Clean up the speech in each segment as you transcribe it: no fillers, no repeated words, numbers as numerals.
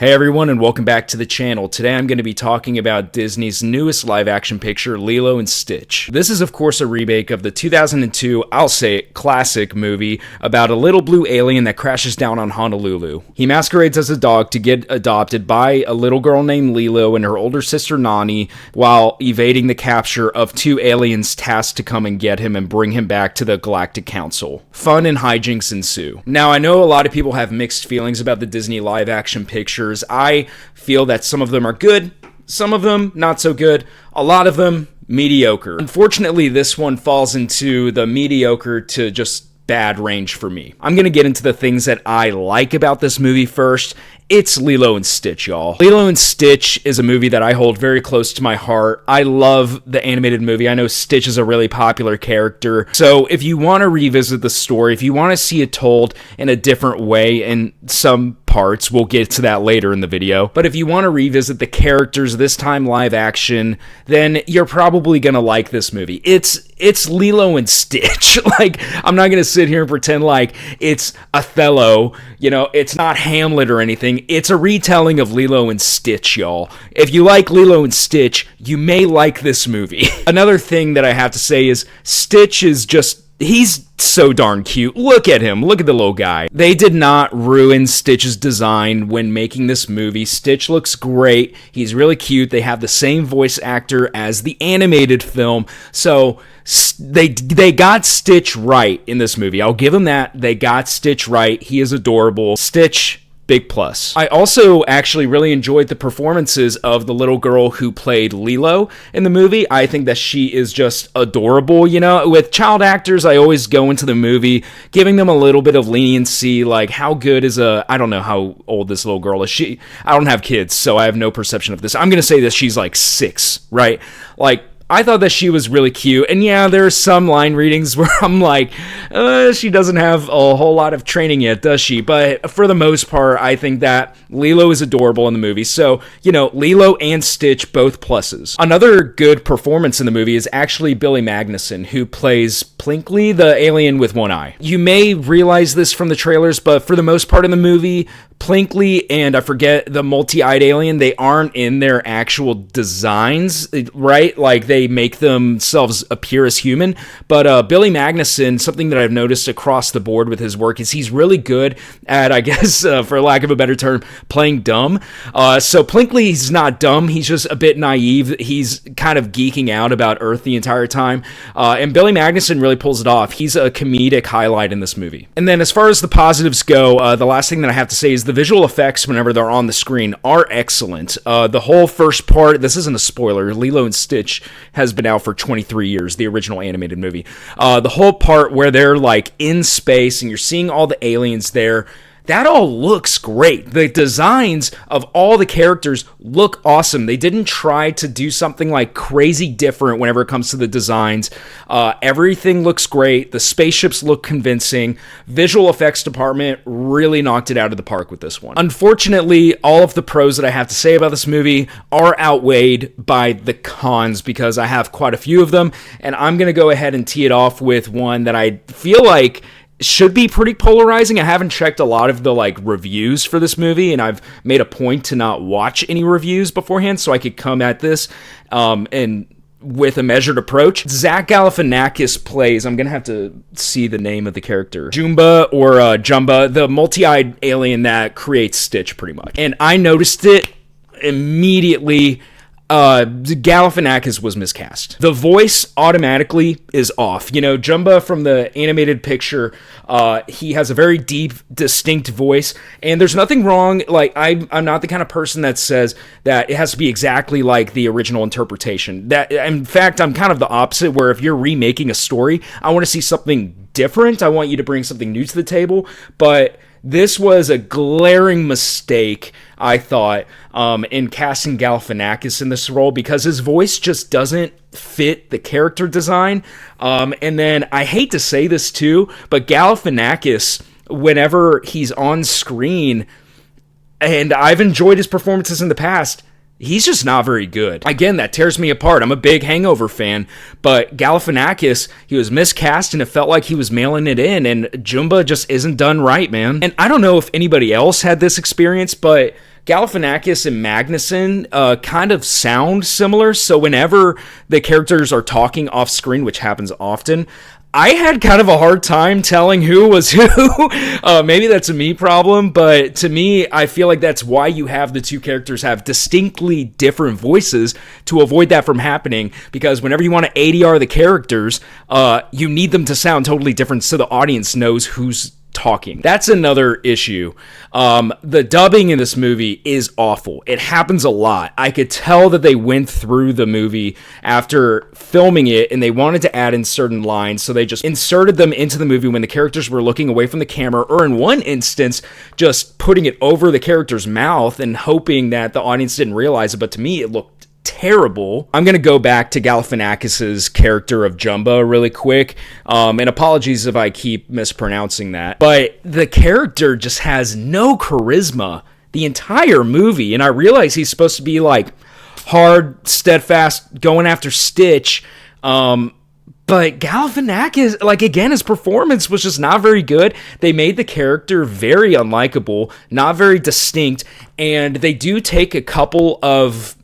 Hey everyone, and welcome back to the channel. Today I'm going to be talking about Disney's newest live-action picture, Lilo and Stitch. This is of course a remake of the 2002, I'll say it, classic movie about a little blue alien that crashes down on Honolulu. He masquerades as a dog to get adopted by a little girl named Lilo and her older sister Nani while evading the capture of two aliens tasked to come and get him and bring him back to the Galactic Council. Fun and hijinks ensue. Now I know a lot of people have mixed feelings about the Disney live-action pictures. I feel that some of them are good, some of them not so good, a lot of them mediocre. Unfortunately, this one falls into the mediocre to just bad range for me. I'm going to get into the things that I like about this movie first. It's Lilo and Stitch, y'all. Lilo and Stitch is a movie that I hold very close to my heart. I love the animated movie. I know Stitch is a really popular character. So if you want to revisit the story, if you want to see it told in a different way in some parts, we'll get to that later in the video. But if you want to revisit the characters, this time live action, then you're probably going to like this movie. It's Lilo and Stitch. Like, I'm not going to sit here and pretend like it's Othello. You know, it's not Hamlet or anything. It's a retelling of Lilo and Stitch, y'all. If you like Lilo and Stitch, you may like this movie. Another thing that I have to say is Stitch is just... he's so darn cute. Look at him. Look at the little guy. They did not ruin Stitch's design when making this movie. Stitch looks great. He's really cute. They have the same voice actor as the animated film. So they got Stitch right in this movie. I'll give them that. They got Stitch right. He is adorable. Stitch, big plus. I also actually really enjoyed the performances of the little girl who played Lilo in the movie. I think that she is just adorable. You know, with child actors, I always go into the movie giving them a little bit of leniency, like how good is I don't know how old this little girl is. I don't have kids, so I have no perception of this. I'm going to say that she's like 6, right? Like, I thought that she was really cute, and yeah, there are some line readings where I'm like, she doesn't have a whole lot of training yet, does she? But for the most part, I think that Lilo is adorable in the movie, so, you know, Lilo and Stitch, both pluses. Another good performance in the movie is actually Billy Magnussen, who plays Plinkly, the alien with one eye. You may realize this from the trailers, but for the most part in the movie, Plinkly and I forget the multi-eyed alien, they aren't in their actual designs, right? Like they make themselves appear as human. But Billy Magnussen, something that I've noticed across the board with his work is he's really good at, I guess, for lack of a better term, playing dumb. So Plinkly's not dumb. He's just a bit naive. He's kind of geeking out about Earth the entire time. And Billy Magnussen really pulls it off. He's a comedic highlight in this movie. And then as far as the positives go, the last thing that I have to say is the visual effects whenever they're on the screen are excellent. The whole first part, this isn't a spoiler, Lilo and Stitch has been out for 23 years, the original animated movie. The whole part where they're like in space and you're seeing all the aliens there, that all looks great. The designs of all the characters look awesome. They didn't try to do something like crazy different whenever it comes to the designs. Everything looks great. The spaceships look convincing. Visual effects department really knocked it out of the park with this one. Unfortunately, all of the pros that I have to say about this movie are outweighed by the cons because I have quite a few of them, and I'm going to go ahead and tee it off with one that I feel like should be pretty polarizing. I haven't checked a lot of the reviews for this movie, and I've made a point to not watch any reviews beforehand so I could come at this and with a measured approach. Zach Galifianakis plays, I'm gonna have to see the name of the character, Jumba or Jumba, the multi-eyed alien that creates Stitch pretty much. And I noticed it immediately. Galifianakis was miscast. The voice automatically is off. You know, Jumba from the animated picture, he has a very deep, distinct voice, and there's nothing wrong. Like, I'm not the kind of person that says that it has to be exactly like the original interpretation. That, in fact, I'm kind of the opposite, where if you're remaking a story, I want to see something different. I want you to bring something new to the table, but this was a glaring mistake, I thought, in casting Galifianakis in this role because his voice just doesn't fit the character design. And then, I hate to say this too, but Galifianakis, whenever he's on screen, and I've enjoyed his performances in the past, he's just not very good. Again, that tears me apart. I'm a big Hangover fan, but Galifianakis, he was miscast and it felt like he was mailing it in, and Jumba just isn't done right, man. And I don't know if anybody else had this experience, but Galifianakis and Magnuson kind of sound similar, so whenever the characters are talking off screen, which happens often, I had kind of a hard time telling who was who. Maybe that's a me problem, but to me, I feel like that's why you have the two characters have distinctly different voices, to avoid that from happening, because whenever you want to ADR the characters, you need them to sound totally different so the audience knows who's talking. That's another issue. The dubbing in this movie is awful. It happens a lot. I could tell that they went through the movie after filming it and they wanted to add in certain lines, so they just inserted them into the movie when the characters were looking away from the camera, or in one instance, just putting it over the character's mouth and hoping that the audience didn't realize it, but to me, it looked terrible. I'm going to go back to Galifianakis' character of Jumbo really quick, and apologies if I keep mispronouncing that, but the character just has no charisma the entire movie, and I realize he's supposed to be like hard, steadfast, going after Stitch, but Galifianakis, like, again, his performance was just not very good. They made the character very unlikable, not very distinct, and they do take a couple of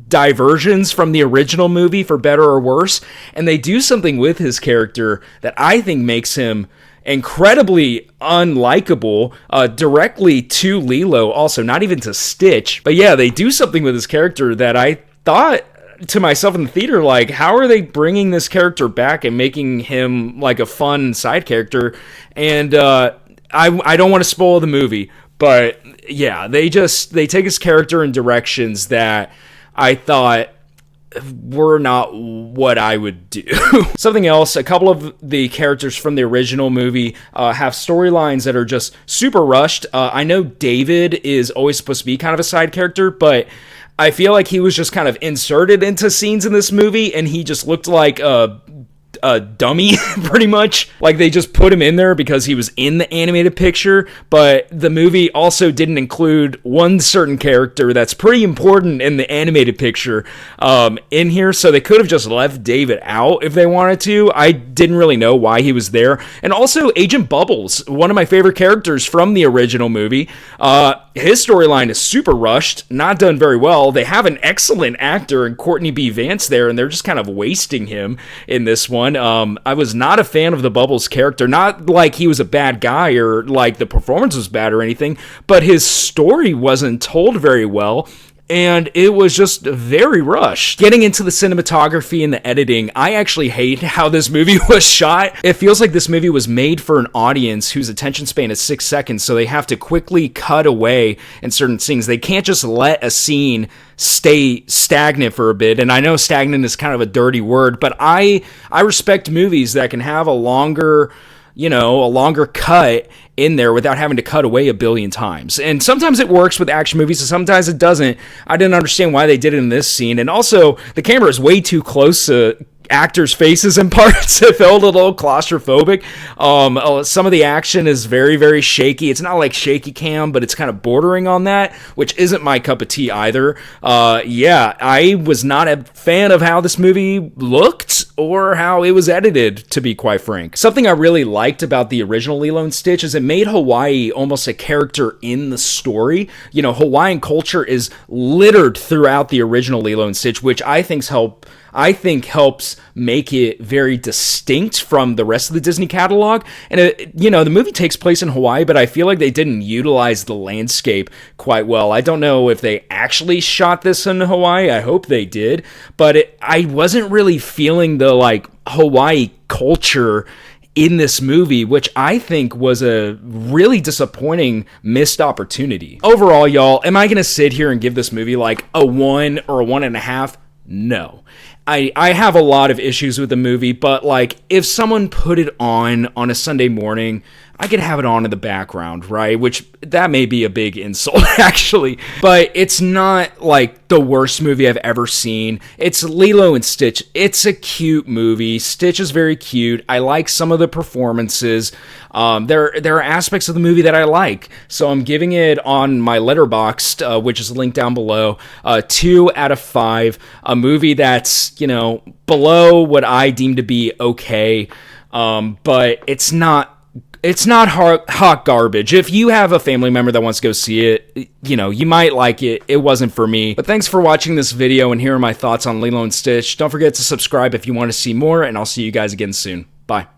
diversions from the original movie for better or worse, and they do something with his character that I think makes him incredibly unlikable, directly to Lilo, also not even to Stitch. But yeah, they do something with his character that I thought to myself in the theater, like, how are they bringing this character back and making him like a fun side character? And I don't want to spoil the movie, but yeah, they take his character in directions that I thought were not what I would do. Something else, a couple of the characters from the original movie have storylines that are just super rushed. I know David is always supposed to be kind of a side character, but I feel like he was just kind of inserted into scenes in this movie, and he just looked like a dummy, pretty much. Like, they just put him in there because he was in the animated picture, but the movie also didn't include one certain character that's pretty important in the animated picture in here, so they could have just left David out if they wanted to. I didn't really know why he was there. And also, Agent Bubbles, one of my favorite characters from the original movie, his storyline is super rushed, not done very well. They have an excellent actor in Courtney B. Vance there, and they're just kind of wasting him in this one. I was not a fan of the Bubbles character, not like he was a bad guy or like the performance was bad or anything, but his story wasn't told very well, and it was just very rushed. Getting into the cinematography and the editing, I actually hate how this movie was shot. It feels like this movie was made for an audience whose attention span is 6 seconds, so they have to quickly cut away in certain scenes. They can't just let a scene stay stagnant for a bit, and I know stagnant is kind of a dirty word, but I respect movies that can have a longer cut in there without having to cut away a billion times. And sometimes it works with action movies, and sometimes it doesn't. I didn't understand why they did it in this scene. And also, the camera is way too close to actors' faces in parts. It felt a little claustrophobic. Some of the action is very, very shaky. It's not like shaky cam, but it's kind of bordering on that, which isn't my cup of tea either. Yeah, I was not a fan of how this movie looked or how it was edited, to be quite frank. Something I really liked about the original Lilo and Stitch is it made Hawaii almost a character in the story. You know, Hawaiian culture is littered throughout the original Lilo and Stitch, which I think helps make it very distinct from the rest of the Disney catalog. And the movie takes place in Hawaii, but I feel like they didn't utilize the landscape quite well. I don't know if they actually shot this in Hawaii. I hope they did, but I wasn't really feeling the like Hawaii culture in this movie, which I think was a really disappointing missed opportunity. Overall, y'all, am I going to sit here and give this movie like a 1 or a 1.5? No. I have a lot of issues with the movie, but like if someone put it on a Sunday morning, I could have it on in the background, right? Which that may be a big insult actually, but it's not like the worst movie I've ever seen. It's Lilo and Stitch. It's a cute movie. Stitch is very cute. I like some of the performances. There are aspects of the movie that I like. So I'm giving it on my Letterboxd, which is linked down below, 2 out of 5. A movie that's, below what I deem to be okay. But it's not It's not hot garbage. If you have a family member that wants to go see it, you know, you might like it. It wasn't for me. But thanks for watching this video, and here are my thoughts on Lilo and Stitch. Don't forget to subscribe if you want to see more, and I'll see you guys again soon. Bye.